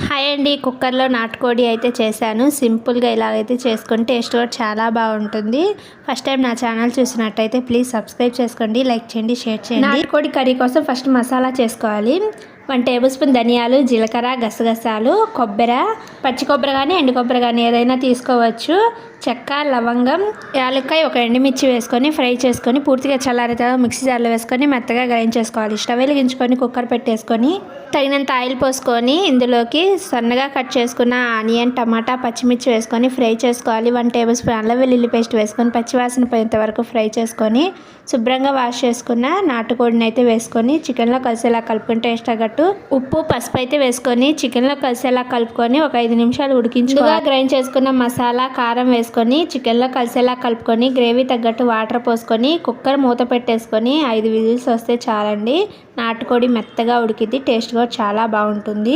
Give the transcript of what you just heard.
Hi అండి, కుక్కర్లో నాటుకోడి అయితే చేశాను. సింపుల్గా ఇలాగైతే చేసుకుంటే టేస్ట్ కూడా చాలా బాగుంటుంది. ఫస్ట్ టైం నా ఛానల్ చూసినట్టయితే ప్లీజ్ సబ్స్క్రైబ్ చేసుకోండి, లైక్ చేయండి, షేర్ చేయండి. నాటుకోడి కర్రీ కోసం ఫస్ట్ మసాలా చేసుకోవాలి. 1 టేబుల్ స్పూన్ ధనియాలు, జీలకర్ర, గసగసాలు, కొబ్బరి, పచ్చి కొబ్బరి కానీ ఎండు కొబ్బరి కానీ ఏదైనా తీసుకోవచ్చు. చెక్క, లవంగం, యాలక్కాయ, 1 ఎండుమిర్చి వేసుకొని ఫ్రై చేసుకొని పూర్తిగా చల్లారిన తర్వాత మిక్సీ జార్లో వేసుకొని మెత్తగా గ్రైండ్ చేసుకోవాలి. స్టవ్ వెలిగించుకొని కుక్కర్ పెట్టేసుకొని తగినంత ఆయిల్ పోసుకొని ఇందులోకి సన్నగా కట్ చేసుకున్న ఆనియన్, టమాటా, పచ్చిమిర్చి వేసుకొని ఫ్రై చేసుకోవాలి. 1 టేబుల్ స్పూన్ అల్లం వెల్లుల్లి పేస్ట్ వేసుకొని పచ్చివాసన పోయేంత వరకు ఫ్రై చేసుకొని శుభ్రంగా వాష్ చేసుకున్న నాటుకోడిని అయితే వేసుకొని చికెన్లో కలిసేలా కలుపుకొని టేస్ట్ తగ్గట్టు ఉప్పు, పసుపు అయితే వేసుకొని చికెన్లో కలిసేలా కలుపుకొని ఒక 5 నిమిషాలు ఉడికించుకోవాలి. గ్రైండ్ చేసుకున్న మసాలా, కారం వేసుకొని చికెన్లో కలిసేలా కలుపుకొని గ్రేవీ తగ్గట్టు వాటర్ పోసుకొని కుక్కర్ మూత పెట్టేసుకొని 5 విజిల్స్ వస్తే చాలండి. నాటుకోడి మెత్తగా ఉడికిద్ది, టేస్ట్ కూడా చాలా బాగుంటుంది.